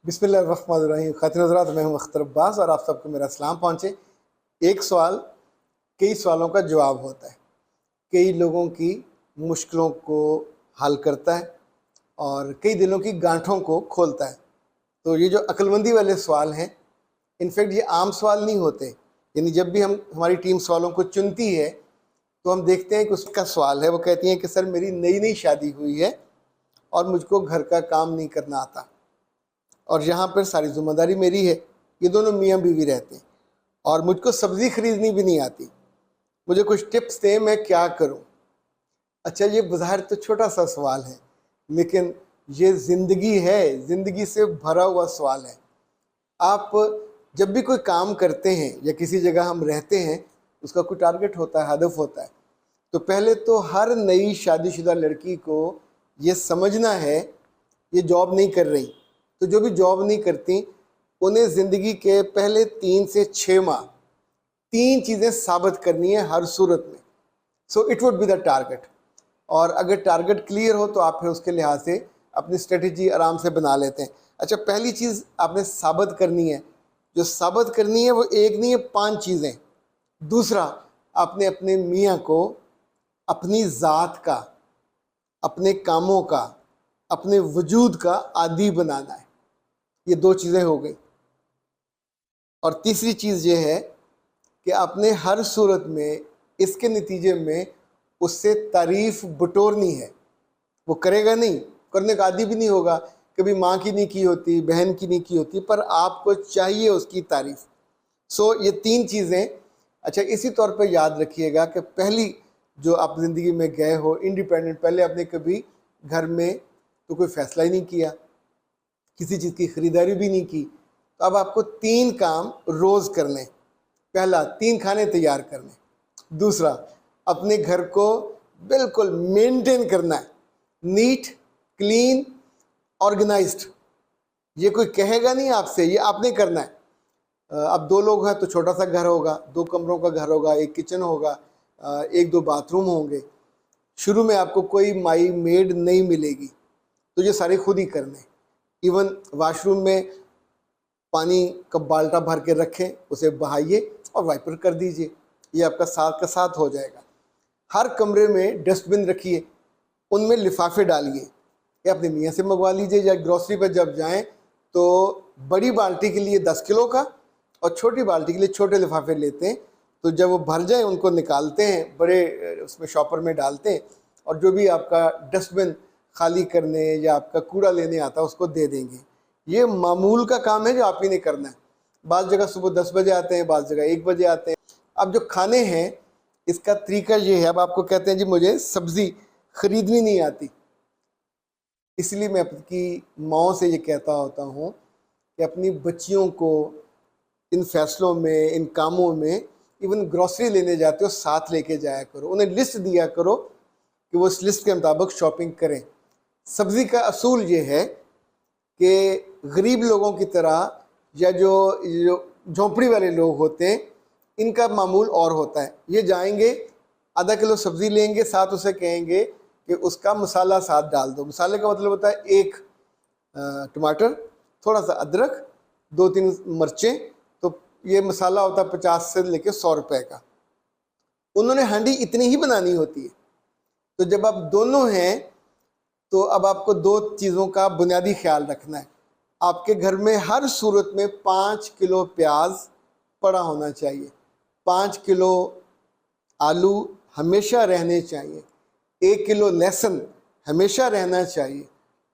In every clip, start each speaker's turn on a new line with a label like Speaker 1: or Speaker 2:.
Speaker 1: बिस्मिल्लाहिर्रहमानिर्रहीम। खातिन हज़रात, मैं हूं अख्तर अब्बास और आप सबको मेरा सलाम पहुँचे। एक सवाल कई सवालों का जवाब होता है, कई लोगों की मुश्किलों को हल करता है और कई दिलों की गांठों को खोलता है। तो ये जो अक्लमंदी वाले सवाल हैं, इनफैक्ट ये आम सवाल नहीं होते। यानी जब भी हमारी टीम सवालों को चुनती है तो हम देखते हैं कि उसका सवाल है, वो कहती हैं कि सर मेरी नई नई शादी हुई है और मुझको घर का काम नहीं करना आता और यहाँ पर सारी जिम्मेदारी मेरी है। ये दोनों मियाँ बीवी रहते हैं और मुझको सब्ज़ी खरीदनी भी नहीं आती, मुझे कुछ टिप्स दें, मैं क्या करूँ। अच्छा, ये बज़ाहिर तो छोटा सा सवाल है, लेकिन ये ज़िंदगी है, ज़िंदगी से भरा हुआ सवाल है। आप जब भी कोई काम करते हैं या किसी जगह हम रहते हैं, उसका कोई टारगेट होता है, हदफ होता है। तो पहले तो हर नई शादीशुदा लड़की को ये समझना है ये जॉब नहीं कर रही। तो जो भी जॉब नहीं करती, उन्हें ज़िंदगी के पहले 3 से 6 माह 3 चीज़ें साबित करनी है हर सूरत में। So it would be the target. और अगर टारगेट क्लियर हो तो आप फिर उसके लिहाज से अपनी स्ट्रेटजी आराम से बना लेते हैं। अच्छा, पहली चीज़ आपने साबित करनी है, जो साबित करनी है वो एक नहीं है, 5 चीज़ें। दूसरा, आपने अपने मियाँ को अपनी ज़ात का, अपने कामों का, अपने वजूद का आदी बनाना है। ये 2 चीज़ें हो गई। और तीसरी चीज़ ये है कि आपने हर सूरत में इसके नतीजे में उससे तारीफ़ बटोरनी है। वो करेगा नहीं, करने का आदी भी नहीं होगा, कभी माँ की नहीं की होती, बहन की नहीं की होती, पर आपको चाहिए उसकी तारीफ़। सो ये 3 चीज़ें। अच्छा, इसी तौर पे याद रखिएगा कि पहली जो आप ज़िंदगी में गए हो इंडिपेंडेंट, पहले आपने कभी घर में तो कोई फ़ैसला ही नहीं किया, किसी चीज़ की ख़रीदारी भी नहीं की। तो अब आपको 3 काम रोज़ करने। पहला, 3 खाने तैयार करने। दूसरा, अपने घर को बिल्कुल मेंटेन करना है, नीट, क्लीन, ऑर्गेनाइज्ड। ये कोई कहेगा नहीं आपसे, ये आपने करना है। अब 2 लोग हैं तो छोटा सा घर होगा, 2 कमरों का घर होगा, एक किचन होगा, 1-2 बाथरूम होंगे। शुरू में आपको कोई माई मेड नहीं मिलेगी, तो ये सारे खुद ही करने। इवन वाशरूम में पानी का बाल्टा भर के रखें, उसे बहाइए और वाइपर कर दीजिए, ये आपका साथ का साथ हो जाएगा। हर कमरे में डस्टबिन रखिए, उनमें लिफाफे डालिए, या अपने मियाँ से मंगवा लीजिए, या ग्रॉसरी पर जब जाएं तो बड़ी बाल्टी के लिए 10 किलो का और छोटी बाल्टी के लिए छोटे लिफाफे लेते हैं। तो जब वो भर जाए उनको निकालते हैं, बड़े उसमें शॉपर में डालते हैं, और जो भी आपका डस्टबिन खाली करने या आपका कूड़ा लेने आता है उसको दे देंगे। ये मामूल का काम है जो आप ही ने करना है। बाज़ जगह सुबह 10 बजे आते हैं, बाज़ जगह 1 बजे आते हैं। अब जो खाने हैं, इसका तरीका ये है, अब आपको कहते हैं जी मुझे सब्ज़ी ख़रीदनी नहीं आती, इसलिए मैं अपनी माओ से ये कहता होता हूँ कि अपनी बच्चियों को इन फैसलों में, इन कामों में, इवन ग्रॉसरी लेने जाते हो साथ लेके जाया करो, उन्हें लिस्ट दिया करो कि वो इस लिस्ट के मुताबिक शॉपिंग करें। सब्ज़ी का असूल ये है कि गरीब लोगों की तरह या जो झोंपड़ी वाले लोग होते हैं, इनका मामूल और होता है। ये जाएंगे, आधा किलो सब्ज़ी लेंगे, साथ उसे कहेंगे कि उसका मसाला साथ डाल दो। मसाले का मतलब होता है 1 टमाटर, थोड़ा सा अदरक, 2-3 मिर्चें। तो ये मसाला होता है 50 से लेकर 100 रुपए का। उन्होंने हांडी इतनी ही बनानी होती है। तो जब आप दोनों हैं तो अब आपको 2 चीज़ों का बुनियादी ख्याल रखना है। आपके घर में हर सूरत में 5 किलो प्याज पड़ा होना चाहिए, 5 किलो आलू हमेशा रहने चाहिए, 1 किलो लहसुन हमेशा रहना चाहिए,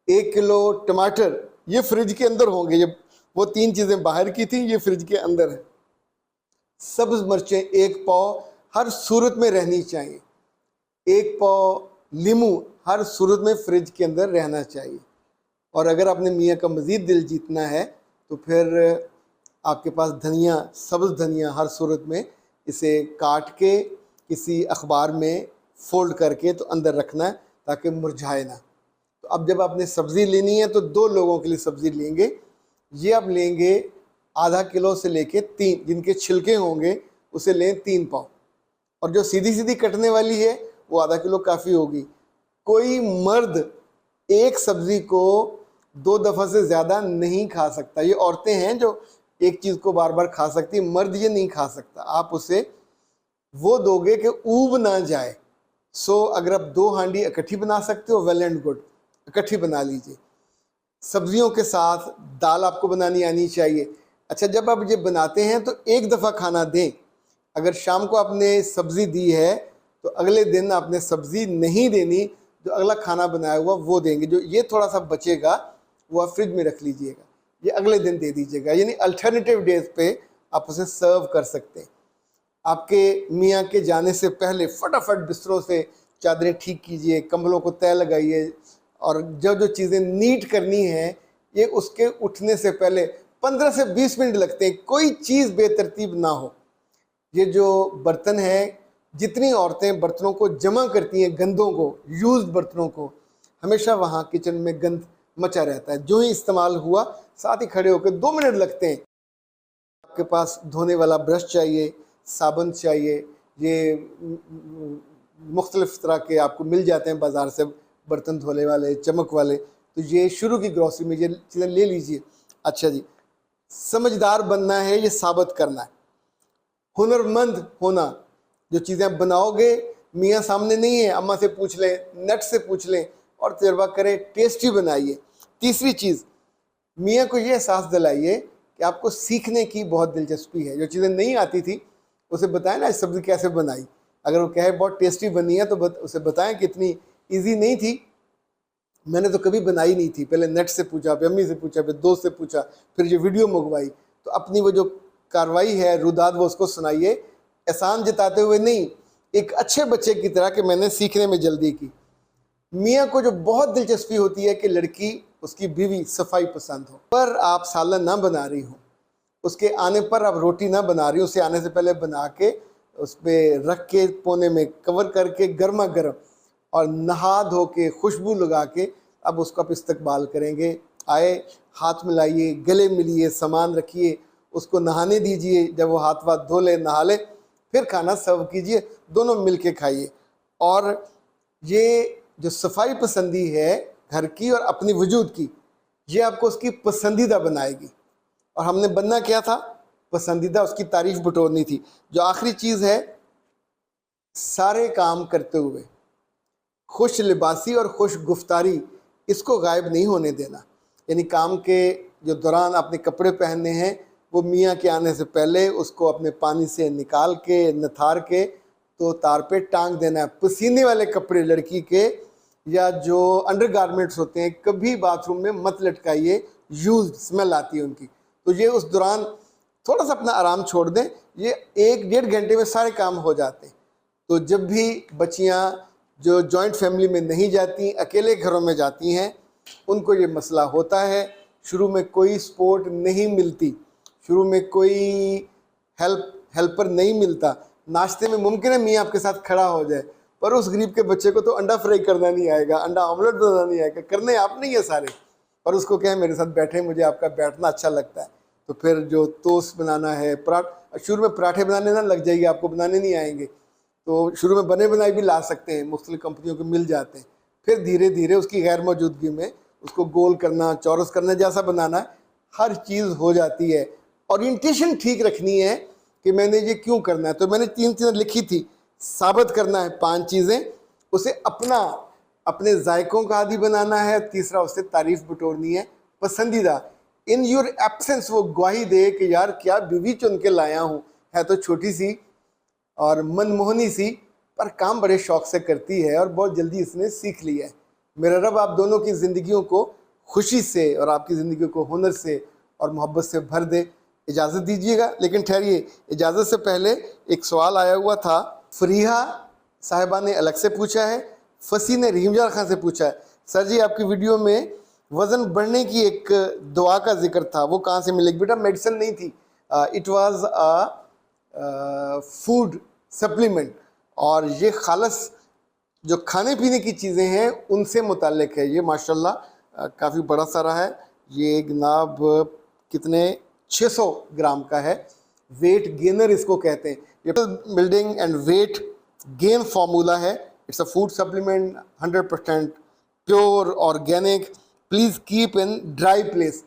Speaker 1: 1 किलो टमाटर, ये फ्रिज के अंदर होंगे। ये वो 3 चीज़ें बाहर की थी, ये फ्रिज के अंदर है। सब्ज़ मिर्चें 1 पाव हर सूरत में रहनी चाहिए, 1 पाव नींबू हर सूरत में फ्रिज के अंदर रहना चाहिए। और अगर आपने मियाँ का मज़ीद दिल जीतना है तो फिर आपके पास धनिया, सब्ज़ धनिया हर सूरत में, इसे काट के किसी अखबार में फ़ोल्ड करके तो अंदर रखना है ताकि मुरझाए ना। तो अब जब आपने सब्ज़ी लेनी है तो 2 लोगों के लिए सब्ज़ी लेंगे। ये आप लेंगे आधा किलो से लेके 3, जिनके छिलके होंगे उसे लें 3 पाव, और जो सीधी सीधी कटने वाली है वो आधा किलो काफ़ी होगी। कोई मर्द एक सब्ज़ी को 2 दफ़ा से ज़्यादा नहीं खा सकता। ये औरतें हैं जो एक चीज़ को बार बार खा सकती, मर्द ये नहीं खा सकता। आप उसे वो दोगे कि ऊब ना जाए। सो अगर आप 2 हांडी इकट्ठी बना सकते हो, वेल एंड गुड, इकट्ठी बना लीजिए। सब्जियों के साथ दाल आपको बनानी आनी चाहिए। अच्छा, जब आप ये बनाते हैं तो एक दफ़ा खाना दें। अगर शाम को आपने सब्ज़ी दी है तो अगले दिन आपने सब्ज़ी नहीं देनी, जो अगला खाना बनाया हुआ वो देंगे। जो ये थोड़ा सा बचेगा वो आप फ्रिज में रख लीजिएगा, ये अगले दिन दे दीजिएगा। यानी अल्टरनेटिव डेज पे आप उसे सर्व कर सकते हैं। आपके मियाँ के जाने से पहले फटाफट बिस्तरों से चादरें ठीक कीजिए, कंबलों को तय लगाइए, और जो चीज़ें नीट करनी है ये उसके उठने से पहले 15 से 20 मिनट लगते हैं। कोई चीज़ बेतरतीब ना हो। ये जो बर्तन है, जितनी औरतें बर्तनों को जमा करती हैं, गंदों को, यूज्ड बर्तनों को, हमेशा वहाँ किचन में गंद मचा रहता है। जो ही इस्तेमाल हुआ साथ ही खड़े होकर 2 मिनट लगते हैं। आपके पास धोने वाला ब्रश चाहिए, साबुन चाहिए, ये मुख्तलिफ तरह के आपको मिल जाते हैं बाज़ार से, बर्तन धोने वाले, चमक वाले। तो ये शुरू की ग्रॉसरी में ये चीज़ें ले लीजिए। अच्छा जी, समझदार बनना है, ये साबित करना है, हुनरमंद होना। जो चीज़ें आप बनाओगे, मियाँ सामने नहीं है, अम्मा से पूछ लें, नेट से पूछ लें और तजर्बा करें, टेस्टी बनाइए। तीसरी चीज़, मियाँ को ये एहसास दिलाइए कि आपको सीखने की बहुत दिलचस्पी है। जो चीज़ें नहीं आती थी उसे बताएं ना, सब्ज़ी कैसे बनाई। अगर वो कहे बहुत टेस्टी बनी है तो उसे बताएं कि इतनी ईजी नहीं थी, मैंने तो कभी बनाई नहीं थी। पहले नेट से पूछा, फिर अम्मी से पूछा, फिर दोस्त से पूछा, फिर ये वीडियो मंगवाई। तो अपनी वो जो कार्रवाई है, रुदाद, वो उसको सुनाइए, एहसान जताते हुए नहीं, एक अच्छे बच्चे की तरह कि मैंने सीखने में जल्दी की। मियाँ को जो बहुत दिलचस्पी होती है कि लड़की, उसकी बीवी सफाई पसंद हो। पर आप सालन ना बना रही हो, उसके आने पर आप रोटी ना बना रही हो, उसे आने से पहले बना के उस पर रख के कोने में कवर करके गर्मा गर्म और नहा धो के खुशबू लगा के अब उसका आप इस्तकबाल करेंगे। आए, हाथ मिलाइए, गले मिलिए, सामान रखिए, उसको नहाने दीजिए। जब वो हाथ वाथ धो ले, नहा ले, फिर खाना सर्व कीजिए, दोनों मिल के खाइए। और ये जो सफाई पसंदी है घर की और अपनी वजूद की, ये आपको उसकी पसंदीदा बनाएगी। और हमने बनना क्या था? पसंदीदा, उसकी तारीफ बटोरनी थी। जो आखिरी चीज़ है, सारे काम करते हुए खुश लिबासी और खुश गुफ्तारी, इसको गायब नहीं होने देना। यानी काम के जो दौरान आपने कपड़े पहनने हैं, वो मियाँ के आने से पहले उसको अपने पानी से निकाल के, नथार के तो तार पे टांग देना है। पसीने वाले कपड़े लड़की के या जो अंडरगारमेंट्स होते हैं, कभी बाथरूम में मत लटकाइए, यूज स्मेल आती है उनकी। तो ये उस दौरान थोड़ा सा अपना आराम छोड़ दें, ये 1-1.5 घंटे में सारे काम हो जाते हैं। तो जब भी बच्चियाँ जो जॉइंट फैमिली में नहीं जाती, अकेले घरों में जाती हैं, उनको ये मसला होता है। शुरू में कोई सपोर्ट नहीं मिलती, शुरू में कोई हेल्पर नहीं मिलता। नाश्ते में मुमकिन है मियाँ आपके साथ खड़ा हो जाए, पर उस गरीब के बच्चे को तो अंडा फ्राई करना नहीं आएगा, अंडा ऑमलेट बनाना नहीं आएगा, करने आप नहीं है सारे। और उसको कहें मेरे साथ बैठे, मुझे आपका बैठना अच्छा लगता है। तो फिर जो टोस्ट बनाना है, शुरू में पराठे बनाने ना लग जाइए, आपको बनाने नहीं आएंगे। तो शुरू में बने बनाए भी ला सकते हैं, मुख्तलिफ कंपनियों के मिल जाते हैं। फिर धीरे धीरे उसकी गैर मौजूदगी में उसको गोल करना, चौरस करना, जैसा बनाना है, हर चीज़ हो जाती है। ओरिएंटेशन ठीक रखनी है कि मैंने ये क्यों करना है। तो मैंने 3 चीज़ें लिखी थी, साबित करना है 5 चीज़ें, उसे अपने जायकों का आदी बनाना है। तीसरा, उससे तारीफ बटोरनी है, पसंदीदा। इन योर एब्सेंस वो गवाही दे कि यार क्या बीवी चुन के लाया हूँ, है तो छोटी सी और मनमोहनी सी, पर काम बड़े शौक से करती है और बहुत जल्दी इसने सीख लिया है। मेरा रब आप दोनों की ज़िंदगियों को खुशी से और आपकी ज़िंदगी को हुनर से और मोहब्बत से भर दे। इजाज़त दीजिएगा, लेकिन ठहरिए, इजाज़त से पहले एक सवाल आया हुआ था। फरीहा साहिबा ने अलग से पूछा है, फसी ने रहीमजान खान से पूछा है, सर जी आपकी वीडियो में वज़न बढ़ने की एक दुआ का जिक्र था, वो कहाँ से मिलेगी? बेटा मेडिसिन नहीं थी, it was a food supplement, और ये खालस जो खाने पीने की चीज़ें हैं उनसे मुताल्लिक है। ये माशाल्लाह काफ़ी बड़ा सारा है। ये जनाब कितने 600 ग्राम का है। वेट गेनर इसको कहते हैं। ये building and weight gain formula है। It's a food supplement, 100% pure organic, please keep in dry place.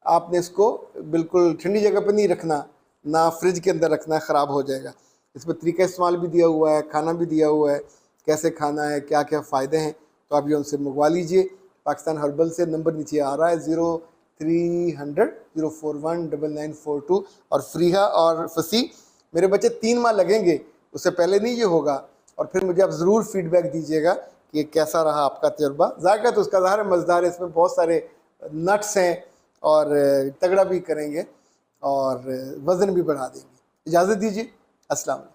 Speaker 1: आपने इसको बिल्कुल ठंडी जगह पर नहीं रखना, ना फ्रिज के अंदर रखना है, ख़राब हो जाएगा। इसमें तरीका इस्तेमाल भी दिया हुआ है, खाना भी दिया हुआ है, कैसे खाना है, क्या क्या फ़ायदे हैं। तो आप ये उनसे मंगवा लीजिए। पाकिस्तान हर्बल से नंबर नीचे आ रहा है 0300-041-9942। और फ्रीहा और फसी, मेरे बच्चे 3 माह लगेंगे, उससे पहले नहीं ये होगा। और फिर मुझे आप ज़रूर फीडबैक दीजिएगा कि ये कैसा रहा आपका तजुर्बा। जायका तो उसका ज़ाहिर है मज़ेदार है, इसमें बहुत सारे नट्स हैं और तगड़ा भी करेंगे और वज़न भी बढ़ा देंगे। इजाज़त दीजिए, अस्सलाम वालेकुम।